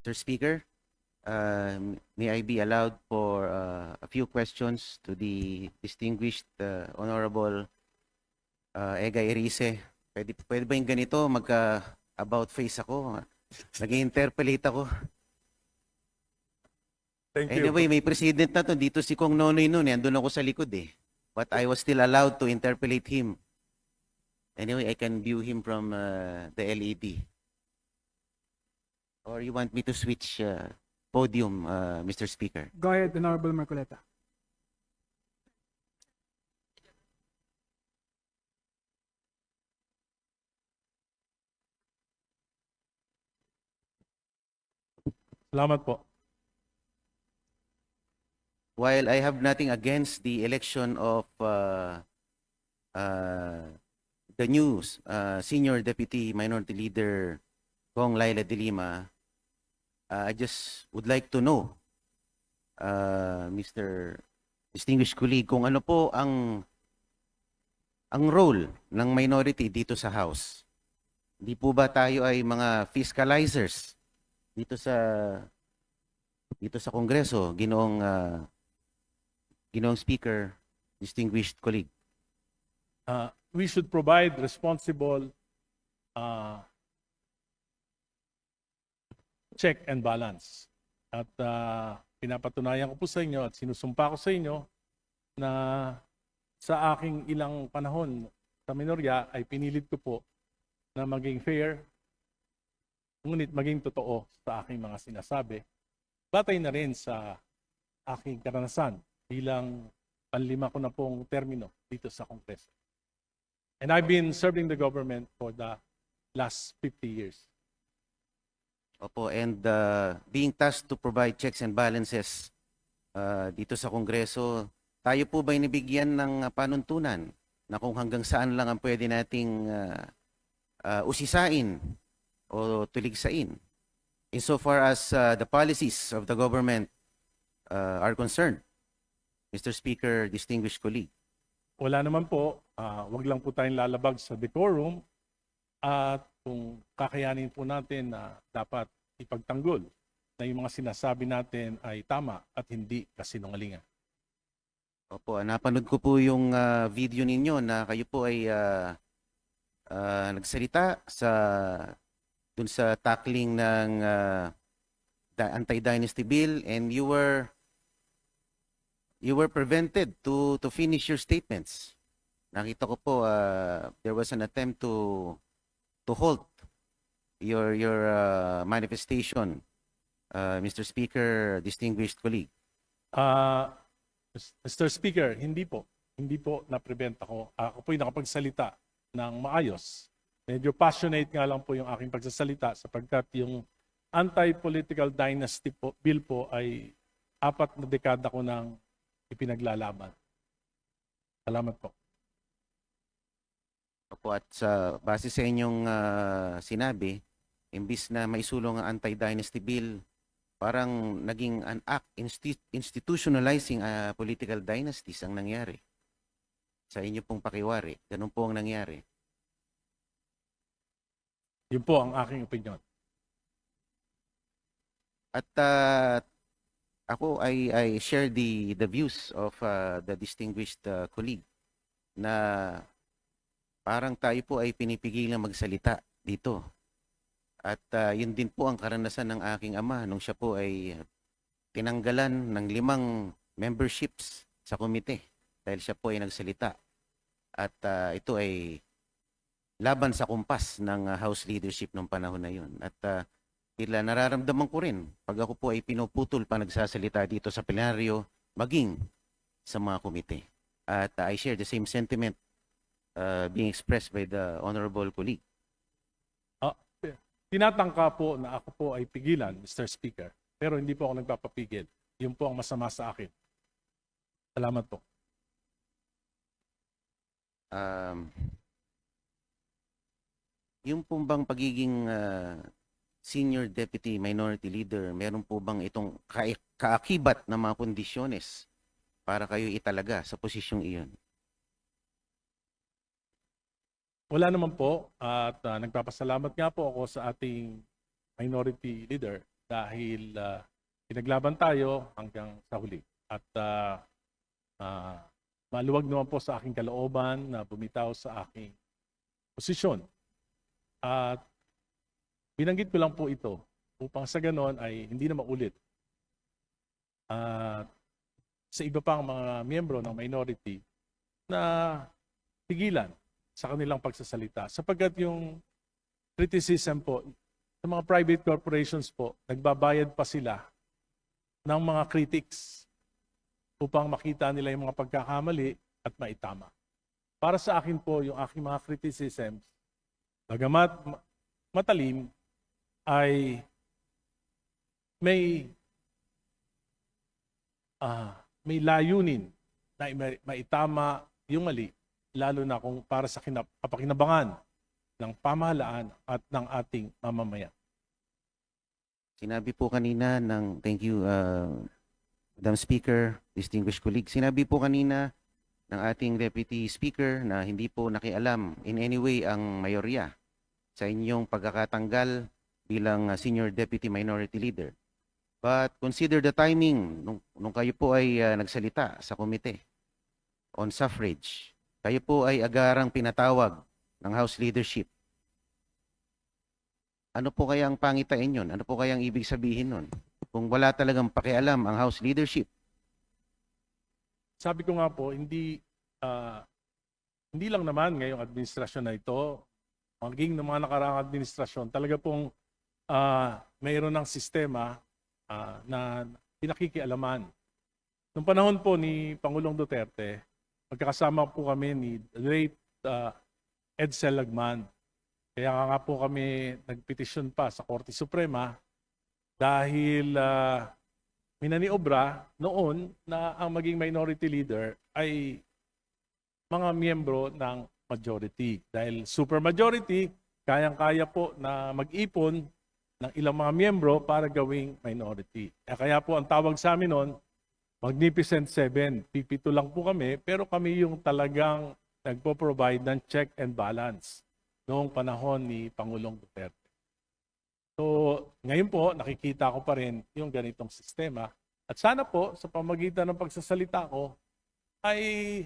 Mr. Speaker, may I be allowed for a few questions to the distinguished Honorable Ega Erice? Pwede ba yung ganito? About face ako. Nag-interpolate ako. Thank you. Anyway, may president na to. Dito si Kong Nonoy noon. Andun ako sa likod eh. But I was still allowed to interpolate him. Anyway, I can view him from the LED. Or you want me to switch podium, Mr. Speaker? Go ahead, Honorable Marcoleta. Salamat po. While I have nothing against the election of the new Senior Deputy Minority Leader Kong Laila de Lima, I just would like to know, Mr. Distinguished colleague, kung ano po ang role ng minority dito sa House. Di po ba tayo ay mga fiscalizers dito sa Kongreso, Ginoong Speaker, distinguished colleague? We should provide responsible check and balance. At pinapatunayan ko po sa inyo at sinusumpa ko sa inyo na sa aking ilang panahon sa minorya ay pinilit ko po na maging fair, ngunit maging totoo sa aking mga sinasabi. Batay na rin sa aking karanasan bilang panlima ko na pong termino dito sa Kongreso. And I've been serving the government for the last 50 years. Opo, and being tasked to provide checks and balances dito sa Kongreso, tayo po ba inibigyan ng panuntunan na kung hanggang saan lang ang pwede nating usisain o tuligsain insofar as the policies of the government are concerned, Mr. Speaker, distinguished colleague? Wala naman po, wag lang po tayong lalabag sa decorum at kung kakayanin po natin na dapat ipagtanggol na yung mga sinasabi natin ay tama at hindi kasinungalingan. Opo, napanood ko po yung video ninyo na kayo po ay nagsalita dun sa tackling ng anti-dynasty bill, and you were prevented to finish your statements. Nakita ko po there was an attempt to halt your manifestation, Mr. Speaker, distinguished colleague. Mr. Speaker, hindi po na-prevent ako. Ako po'y nakapagsalita ng maayos. Medyo passionate nga lang po yung aking pagsasalita sapagkat yung anti-political dynasty bill po ay 4 na dekada ko nang ipinaglalaban. Salamat po. Opo, at base sa inyong sinabi, imbis na maisulong ang anti-dynasty bill, parang naging an act institutionalizing political dynasties ang nangyari. Sa inyo pong pakiwari, ganun po ang nangyari. Yun po ang aking opinion. At ako I share the views of the distinguished colleague na parang tayo po ay pinipigilang magsalita dito. At yun din po ang karanasan ng aking ama nung siya po ay tinanggalan ng 5 memberships sa komite dahil siya po ay nagsalita. At ito ay laban sa kumpas ng House leadership nung panahon na yun. At tila nararamdaman ko rin pag ako po ay pinuputol pa nagsasalita dito sa plenaryo, maging sa mga komite. At I share the same sentiment being expressed by the honorable colleague. Tinatangka po na ako po ay pigilan, Mr. Speaker, pero hindi po ako nagpapapigil. Yun po ang masama sa akin. Salamat po. Yung po bang pagiging Senior Deputy Minority Leader, meron po bang itong kaakibat na mga kondisyones para kayo italaga sa posisyong iyon? Wala naman po at nagpapasalamat nga po ako sa ating minority leader dahil pinaglaban tayo hanggang sa huli. At maluwag naman po sa aking kalooban na bumitaw sa aking posisyon. At binanggit ko lang po ito upang sa ganon ay hindi na maulit. At sa iba pang mga miyembro ng minority na pigilan sa kanilang pagsasalita. Sapagkat yung criticism po, sa mga private corporations po, nagbabayad pa sila ng mga critics upang makita nila yung mga pagkakamali at maitama. Para sa akin po, yung aking mga criticisms, bagamat matalim, ay may layunin na maitama yung mali, lalo na kung para sa kapakinabangan ng pamahalaan at ng ating mamamayan. Sinabi po kanina thank you, Madam Speaker, distinguished colleague. Sinabi po kanina ng ating Deputy Speaker na hindi po nakialam in any way ang mayorya sa inyong pagkakatanggal bilang Senior Deputy Minority Leader. But consider the timing nung kayo po ay nagsalita sa komite on suffrage. Kayo po ay agarang pinatawag ng House Leadership. Ano po kaya ang pangitain yun? Ano po kaya ang ibig sabihin nun? Kung wala talagang pakialam ang House Leadership. Sabi ko nga po, hindi lang naman ngayong administrasyon na ito, maging ng mga nakaraang administrasyon, talaga pong mayroon ng sistema na pinakikialaman. Noong panahon po ni Pangulong Duterte, magkakasama po kami ni late Edsel Lagman. Kaya nga po kami nagpetisyon pa sa Korte Suprema dahil minaniobra noon na ang maging minority leader ay mga miyembro ng majority. Dahil supermajority, kayang-kaya po na mag-ipon ng ilang mga miyembro para gawing minority. Kaya po ang tawag sa amin noon, Magnificent Seven. Pipito lang po kami, pero kami yung talagang nagpo-provide ng check and balance noong panahon ni Pangulong Duterte. So, ngayon po, nakikita ko pa rin yung ganitong sistema. At sana po, sa pamagitan ng pagsasalita ko, ay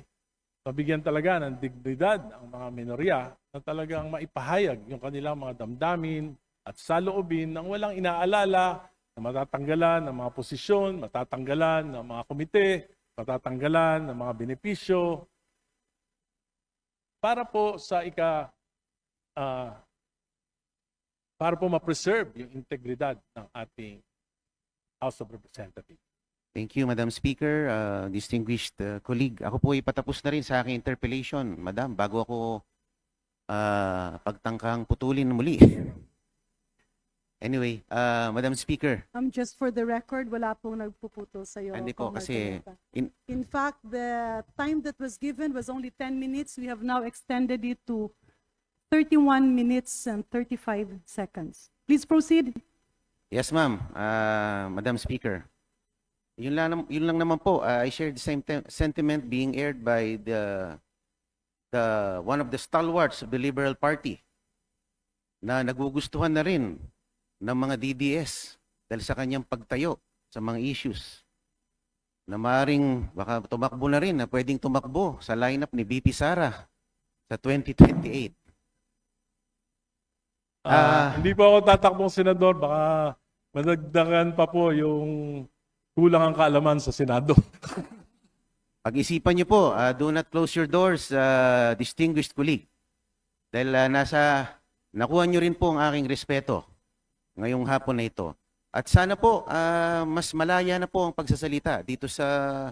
mabigyan talaga ng dignidad ang mga minorya na talagang maipahayag yung kanilang mga damdamin at saloobin nang walang inaalala na matatanggalan ng mga posisyon, matatanggalan ng mga komite, matatanggalan ng mga benepisyo para po sa para po ma-preserve yung integridad ng ating House of Representatives. Thank you, Madam Speaker. Distinguished colleague, ako po ay patapos na rin sa aking interpellation, Madam, bago ako pagtangkang putulin muli. Anyway, Madam Speaker. Just for the record, wala pong nagpuputol sa iyo. Hindi po kasi In fact, the time that was given was only 10 minutes. We have now extended it to 31 minutes and 35 seconds. Please proceed. Yes, ma'am. Madam Speaker. Yun lang naman po. I share the same sentiment being aired by the one of the stalwarts of the Liberal Party na nagugustuhan na rin ng mga DDS dahil sa kanyang pagtayo sa mga issues na maaaring baka tumakbo na rin, na pwedeng tumakbo sa lineup ni BP Sara sa 2028. Hindi po ako tatakbong senador, baka madagdagan pa po yung kulang ang kaalaman sa Senado. Pag-isipan niyo po, do not close your doors, distinguished colleague. Dahil nakuha niyo rin po ang aking respeto ngayong hapon na ito. At sana po, mas malaya na po ang pagsasalita dito sa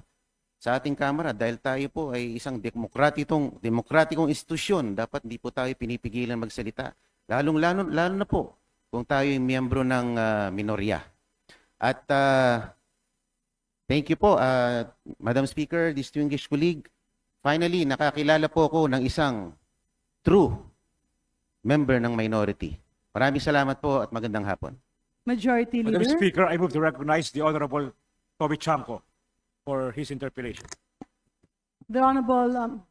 ating Kamara dahil tayo po ay isang demokratikong institusyon. Dapat hindi po tayo pinipigilan magsalita. Lalo na po kung tayo ay miyembro ng minorya. At thank you po, Madam Speaker, distinguished colleague. Finally, nakakilala po ako ng isang true member ng minority. Maraming salamat po at magandang hapon. Majority Madam Leader. Speaker, I move to recognize the Honorable Toby Chanco for his interpellation. The Honorable